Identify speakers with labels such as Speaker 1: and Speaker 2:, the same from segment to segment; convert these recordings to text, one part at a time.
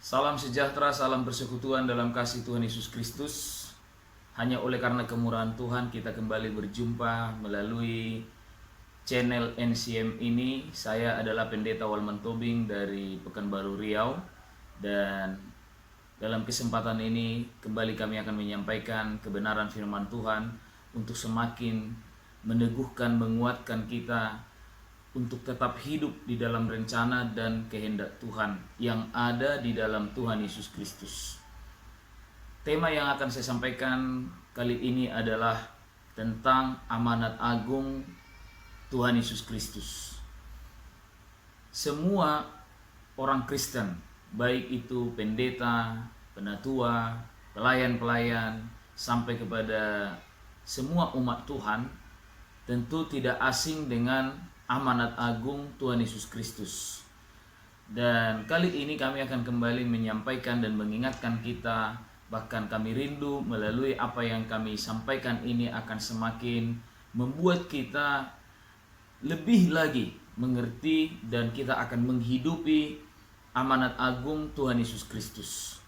Speaker 1: Salam sejahtera, salam persekutuan dalam kasih Tuhan Yesus Kristus. Hanya oleh karena kemurahan Tuhan kita kembali berjumpa melalui channel NCM ini. Saya adalah Pendeta Walman Tobing dari Pekanbaru Riau. Dan dalam kesempatan ini kembali kami akan menyampaikan kebenaran firman Tuhan untuk semakin meneguhkan, menguatkan kita untuk tetap hidup di dalam rencana dan kehendak Tuhan yang ada di dalam Tuhan Yesus Kristus. Tema yang akan saya sampaikan kali ini adalah tentang amanat agung Tuhan Yesus Kristus. Semua orang Kristen, baik itu pendeta, penatua, pelayan-pelayan, sampai kepada semua umat Tuhan, tentu tidak asing dengan amanat agung Tuhan Yesus Kristus. Dan kali ini kami akan kembali menyampaikan dan mengingatkan kita, bahkan kami rindu melalui apa yang kami sampaikan ini akan semakin membuat kita lebih lagi mengerti dan kita akan menghidupi amanat agung Tuhan Yesus Kristus.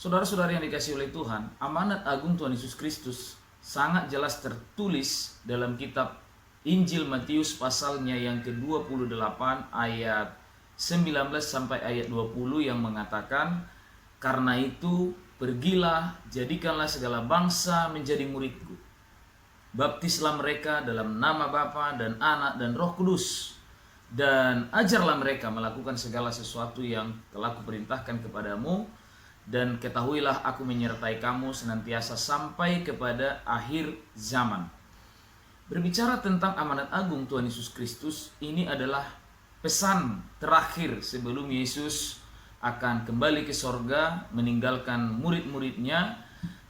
Speaker 1: Saudara-saudara yang dikasihi oleh Tuhan, amanat agung Tuhan Yesus Kristus sangat jelas tertulis dalam kitab Injil Matius pasalnya yang ke-28 ayat 19 sampai ayat 20 yang mengatakan, "Karena itu pergilah, jadikanlah segala bangsa menjadi muridku. Baptislah mereka dalam nama Bapa dan Anak dan Roh Kudus, dan ajarlah mereka melakukan segala sesuatu yang telah kuperintahkan kepadamu, dan ketahuilah aku menyertai kamu senantiasa sampai kepada akhir zaman." Berbicara tentang amanat agung Tuhan Yesus Kristus, ini adalah pesan terakhir sebelum Yesus akan kembali ke sorga, meninggalkan murid-muridnya,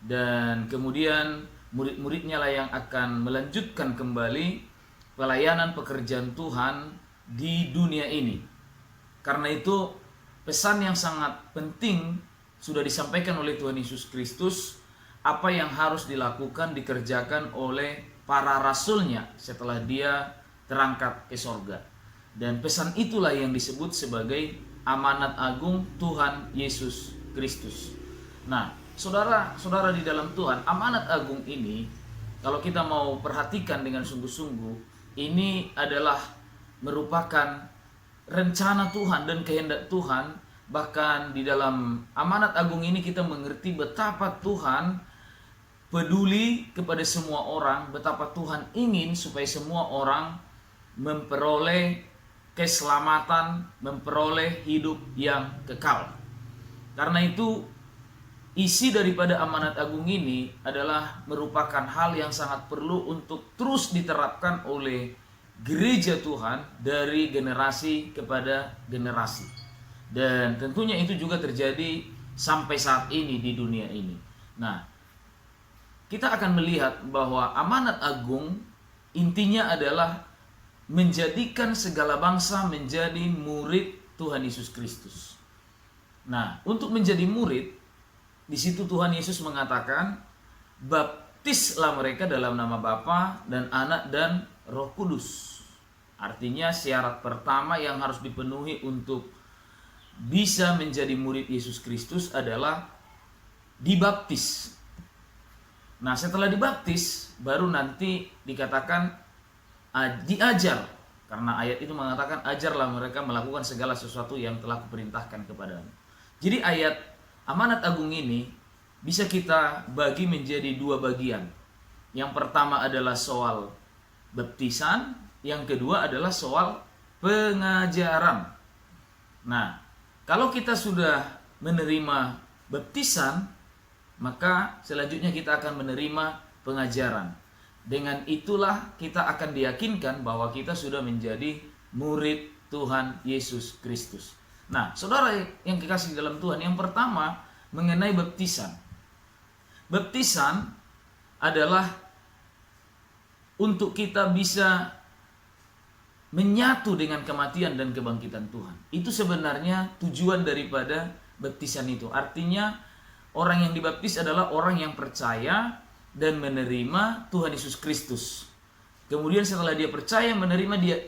Speaker 1: dan kemudian murid-muridnya lah yang akan melanjutkan kembali pelayanan pekerjaan Tuhan di dunia ini. Karena itu pesan yang sangat penting sudah disampaikan oleh Tuhan Yesus Kristus, apa yang harus dilakukan, dikerjakan oleh para rasulnya setelah dia terangkat ke sorga. Dan pesan itulah yang disebut sebagai amanat agung Tuhan Yesus Kristus. Nah, saudara-saudara di dalam Tuhan, amanat agung ini kalau kita mau perhatikan dengan sungguh-sungguh, ini adalah merupakan rencana Tuhan dan kehendak Tuhan. Bahkan di dalam amanat agung ini kita mengerti betapa Tuhan peduli kepada semua orang, betapa Tuhan ingin supaya semua orang memperoleh keselamatan, memperoleh hidup yang kekal. Karena itu isi daripada amanat agung ini adalah merupakan hal yang sangat perlu untuk terus diterapkan oleh gereja Tuhan dari generasi kepada generasi. Dan tentunya itu juga terjadi sampai saat ini di dunia ini. Nah, kita akan melihat bahwa amanat agung intinya adalah menjadikan segala bangsa menjadi murid Tuhan Yesus Kristus. Nah, untuk menjadi murid, di situ Tuhan Yesus mengatakan, baptislah mereka dalam nama Bapa dan Anak dan Roh Kudus. Artinya syarat pertama yang harus dipenuhi untuk bisa menjadi murid Yesus Kristus adalah dibaptis. Nah, setelah dibaptis, baru nanti dikatakan diajar. Karena ayat itu mengatakan, ajarlah mereka melakukan segala sesuatu yang telah kuperintahkan kepadamu. Jadi ayat amanat agung ini bisa kita bagi menjadi dua bagian. Yang pertama adalah soal baptisan, yang kedua adalah soal pengajaran. Nah, kalau kita sudah menerima baptisan, maka selanjutnya kita akan menerima pengajaran. Dengan itulah kita akan diyakinkan bahwa kita sudah menjadi murid Tuhan Yesus Kristus. Nah, saudara yang kekasih dalam Tuhan, yang pertama mengenai baptisan. Baptisan adalah untuk kita bisa menyatu dengan kematian dan kebangkitan Tuhan. Itu sebenarnya tujuan daripada baptisan itu. Artinya orang yang dibaptis adalah orang yang percaya dan menerima Tuhan Yesus Kristus. Kemudian setelah dia percaya, menerima, dia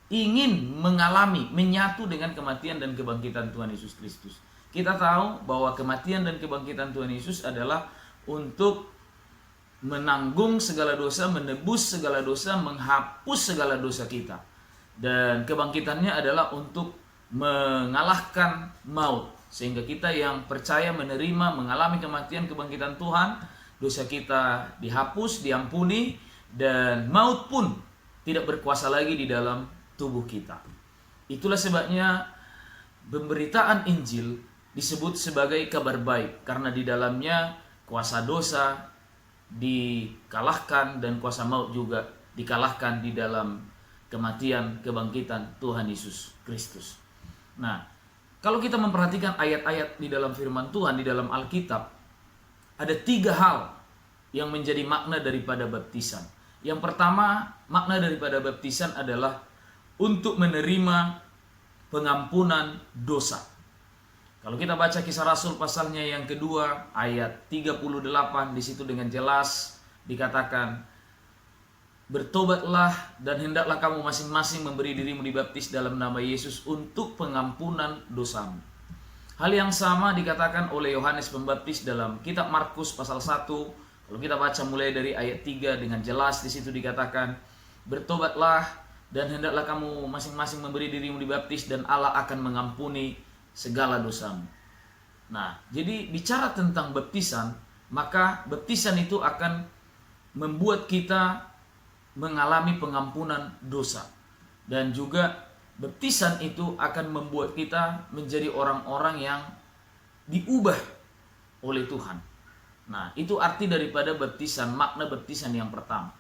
Speaker 1: ingin mengalami, menyatu dengan kematian dan kebangkitan Tuhan Yesus Kristus. Kita tahu bahwa kematian dan kebangkitan Tuhan Yesus adalah untuk menanggung segala dosa, menebus segala dosa, menghapus segala dosa kita. Dan kebangkitannya adalah untuk mengalahkan maut, sehingga kita yang percaya, menerima, mengalami kematian, kebangkitan Tuhan, dosa kita dihapus, diampuni, dan maut pun tidak berkuasa lagi di dalam tubuh kita. Itulah sebabnya pemberitaan Injil disebut sebagai kabar baik, karena di dalamnya kuasa dosa dikalahkan dan kuasa maut juga dikalahkan di dalam kematian, kebangkitan Tuhan Yesus Kristus. Nah, kalau kita memperhatikan ayat-ayat di dalam firman Tuhan, di dalam Alkitab, ada 3 hal yang menjadi makna daripada baptisan. Yang pertama, makna daripada baptisan adalah untuk menerima pengampunan dosa. Kalau kita baca Kisah Rasul pasalnya yang kedua, ayat 38, di situ dengan jelas dikatakan, bertobatlah dan hendaklah kamu masing-masing memberi dirimu dibaptis dalam nama Yesus untuk pengampunan dosamu. Hal yang sama dikatakan oleh Yohanes Pembaptis dalam kitab Markus pasal 1. Kalau kita baca mulai dari ayat 3 dengan jelas, di situ dikatakan, bertobatlah dan hendaklah kamu masing-masing memberi dirimu dibaptis dan Allah akan mengampuni segala dosamu. Nah, jadi bicara tentang baptisan, maka baptisan itu akan membuat kita mengalami pengampunan dosa. Dan juga baptisan itu akan membuat kita menjadi orang-orang yang diubah oleh Tuhan. Nah, itu arti daripada baptisan, makna baptisan yang pertama.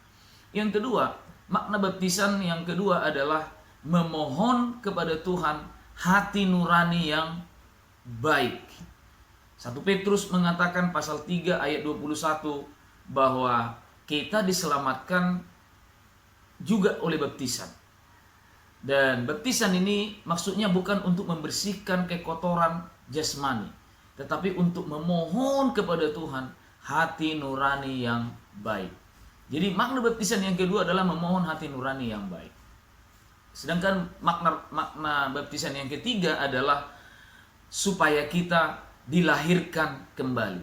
Speaker 1: Yang kedua, makna baptisan yang kedua adalah memohon kepada Tuhan hati nurani yang baik. 1 Petrus mengatakan pasal 3 ayat 21 bahwa kita diselamatkan juga oleh baptisan. Dan baptisan ini maksudnya bukan untuk membersihkan kekotoran jasmani, tetapi untuk memohon kepada Tuhan hati nurani yang baik. Jadi makna baptisan yang kedua adalah memohon hati nurani yang baik. Sedangkan makna baptisan yang ketiga adalah supaya kita dilahirkan kembali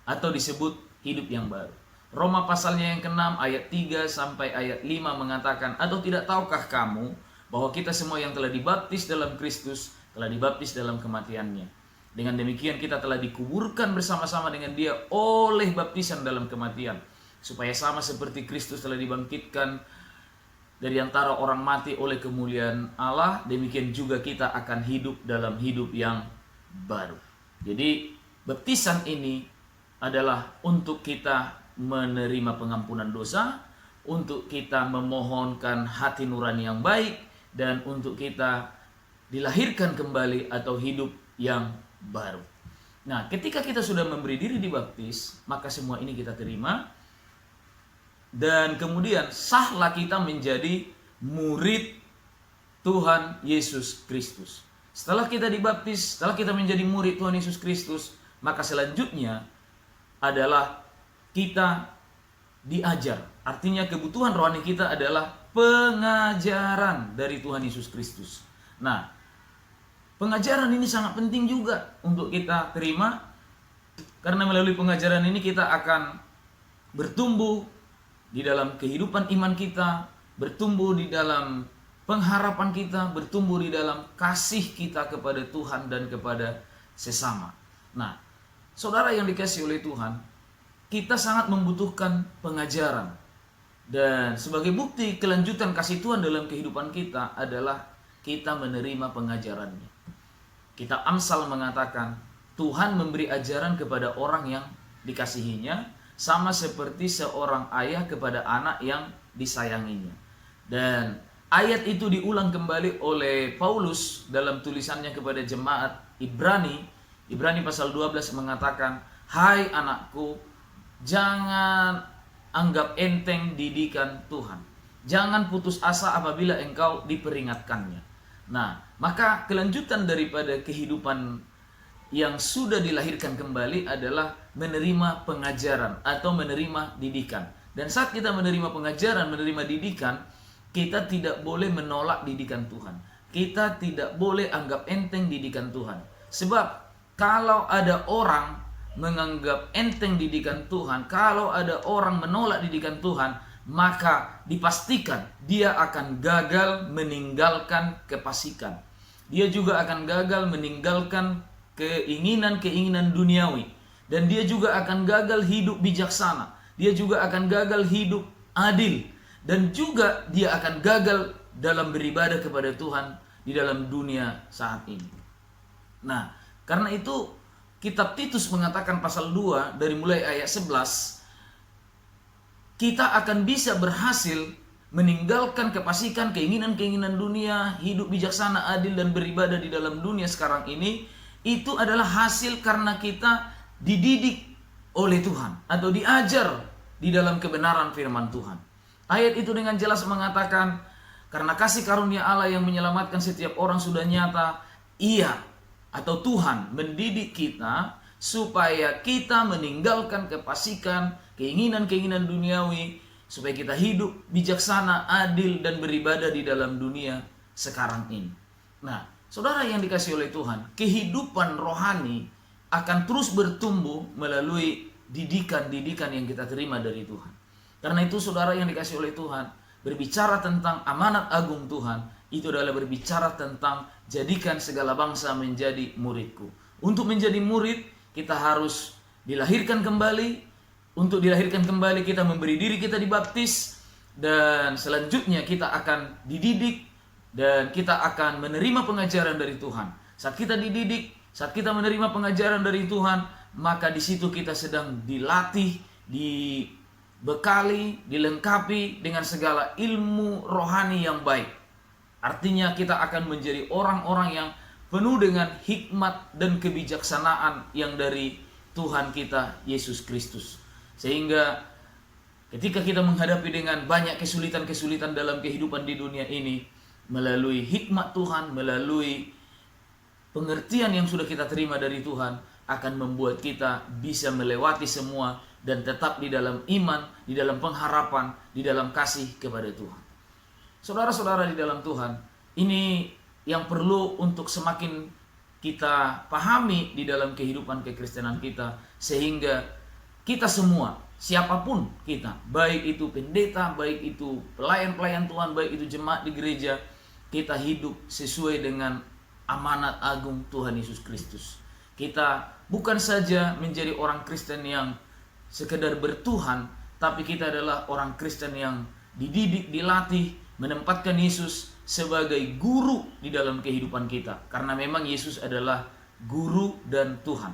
Speaker 1: atau disebut hidup yang baru. Roma pasalnya yang ke-6 ayat 3 sampai ayat 5 mengatakan, atau tidak tahukah kamu bahwa kita semua yang telah dibaptis dalam Kristus telah dibaptis dalam kematiannya. Dengan demikian kita telah dikuburkan bersama-sama dengan Dia oleh baptisan dalam kematian, supaya sama seperti Kristus telah dibangkitkan dari antara orang mati oleh kemuliaan Allah, demikian juga kita akan hidup dalam hidup yang baru. Jadi baptisan ini adalah untuk kita menerima pengampunan dosa, untuk kita memohonkan hati nurani yang baik, dan untuk kita dilahirkan kembali atau hidup yang baru. Nah, ketika kita sudah memberi diri dibaptis, maka semua ini kita terima, dan kemudian sahlah kita menjadi murid Tuhan Yesus Kristus. Setelah kita dibaptis, setelah kita menjadi murid Tuhan Yesus Kristus, maka selanjutnya adalah kita diajar. Artinya kebutuhan rohani kita adalah pengajaran dari Tuhan Yesus Kristus. Nah, pengajaran ini sangat penting juga untuk kita terima, karena melalui pengajaran ini kita akan bertumbuh di dalam kehidupan iman kita, bertumbuh di dalam pengharapan kita, bertumbuh di dalam kasih kita kepada Tuhan dan kepada sesama. Nah, saudara yang dikasihi oleh Tuhan, kita sangat membutuhkan pengajaran. Dan sebagai bukti kelanjutan kasih Tuhan dalam kehidupan kita adalah kita menerima pengajarannya. Kitab Amsal mengatakan, Tuhan memberi ajaran kepada orang yang dikasihinya, sama seperti seorang ayah kepada anak yang disayanginya. Dan ayat itu diulang kembali oleh Paulus dalam tulisannya kepada jemaat Ibrani. Ibrani pasal 12 mengatakan, hai anakku, jangan anggap enteng didikan Tuhan. Jangan putus asa apabila engkau diperingatkannya. Nah, maka kelanjutan daripada kehidupan yang sudah dilahirkan kembali adalah menerima pengajaran atau menerima didikan. Dan saat kita menerima pengajaran, menerima didikan, kita tidak boleh menolak didikan Tuhan. Kita tidak boleh anggap enteng didikan Tuhan. Sebab Kalau ada orang menganggap enteng didikan Tuhan, kalau ada orang menolak didikan Tuhan, maka dipastikan dia akan gagal meninggalkan kefasikan. Dia juga akan gagal meninggalkan keinginan-keinginan duniawi. Dan dia juga akan gagal hidup bijaksana. Dia juga akan gagal hidup adil. Dan juga dia akan gagal dalam beribadah kepada Tuhan di dalam dunia saat ini. Nah, karena itu kitab Titus mengatakan pasal 2 dari mulai ayat 11, kita akan bisa berhasil meninggalkan kefasikan, keinginan-keinginan dunia, hidup bijaksana, adil, dan beribadah di dalam dunia sekarang ini. Itu adalah hasil karena kita dididik oleh Tuhan atau diajar di dalam kebenaran firman Tuhan. Ayat itu dengan jelas mengatakan, karena kasih karunia Allah yang menyelamatkan setiap orang sudah nyata, Ia atau Tuhan mendidik kita supaya kita meninggalkan kefasikan, keinginan-keinginan duniawi, supaya kita hidup bijaksana, adil, dan beribadah di dalam dunia sekarang ini. Nah, saudara yang dikasihi oleh Tuhan, kehidupan rohani akan terus bertumbuh melalui didikan-didikan yang kita terima dari Tuhan. Karena itu saudara yang dikasihi oleh Tuhan, berbicara tentang amanat agung Tuhan, itu adalah berbicara tentang jadikan segala bangsa menjadi muridku. Untuk menjadi murid, kita harus dilahirkan kembali. Untuk dilahirkan kembali, kita memberi diri kita dibaptis. Dan selanjutnya kita akan dididik. Dan kita akan menerima pengajaran dari Tuhan. Saat kita dididik, saat kita menerima pengajaran dari Tuhan, maka di situ kita sedang dilatih, dibekali, dilengkapi dengan segala ilmu rohani yang baik. Artinya kita akan menjadi orang-orang yang penuh dengan hikmat dan kebijaksanaan yang dari Tuhan kita Yesus Kristus. Sehingga ketika kita menghadapi dengan banyak kesulitan-kesulitan dalam kehidupan di dunia ini, melalui hikmat Tuhan, melalui pengertian yang sudah kita terima dari Tuhan, akan membuat kita bisa melewati semua dan tetap di dalam iman, di dalam pengharapan, di dalam kasih kepada Tuhan. Saudara-saudara di dalam Tuhan, ini yang perlu untuk semakin kita pahami di dalam kehidupan kekristenan kita, sehingga kita semua, siapapun kita, baik itu pendeta, baik itu pelayan-pelayan Tuhan, baik itu jemaat di gereja, kita hidup sesuai dengan amanat agung Tuhan Yesus Kristus. Kita bukan saja menjadi orang Kristen yang sekedar bertuhan, tapi kita adalah orang Kristen yang dididik, dilatih, menempatkan Yesus sebagai guru di dalam kehidupan kita. Karena memang Yesus adalah guru dan Tuhan.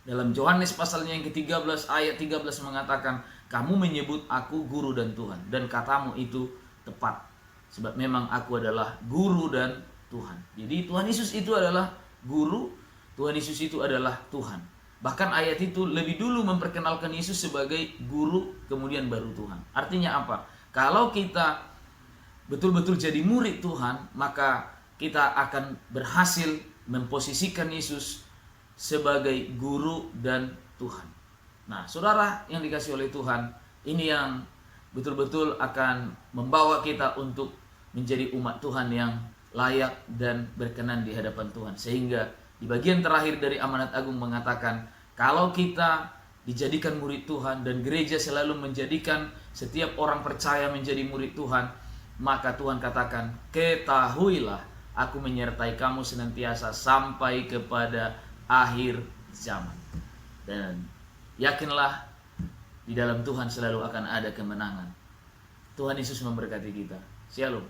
Speaker 1: Dalam Yohanes pasalnya yang ke-13 ayat 13 mengatakan, kamu menyebut aku guru dan Tuhan, dan katamu itu tepat. Sebab memang aku adalah guru dan Tuhan. Jadi Tuhan Yesus itu adalah guru, Tuhan Yesus itu adalah Tuhan. Bahkan ayat itu lebih dulu memperkenalkan Yesus sebagai guru, kemudian baru Tuhan. Artinya apa? Kalau kita betul-betul jadi murid Tuhan, maka kita akan berhasil memposisikan Yesus sebagai guru dan Tuhan. Nah, saudara yang dikasihi oleh Tuhan, ini yang betul-betul akan membawa kita untuk menjadi umat Tuhan yang layak dan berkenan di hadapan Tuhan. Sehingga di bagian terakhir dari amanat agung mengatakan, kalau kita dijadikan murid Tuhan dan gereja selalu menjadikan setiap orang percaya menjadi murid Tuhan, maka Tuhan katakan, ketahuilah aku menyertai kamu senantiasa sampai kepada akhir zaman. Dan yakinlah di dalam Tuhan selalu akan ada kemenangan. Tuhan Yesus memberkati kita. Shalom.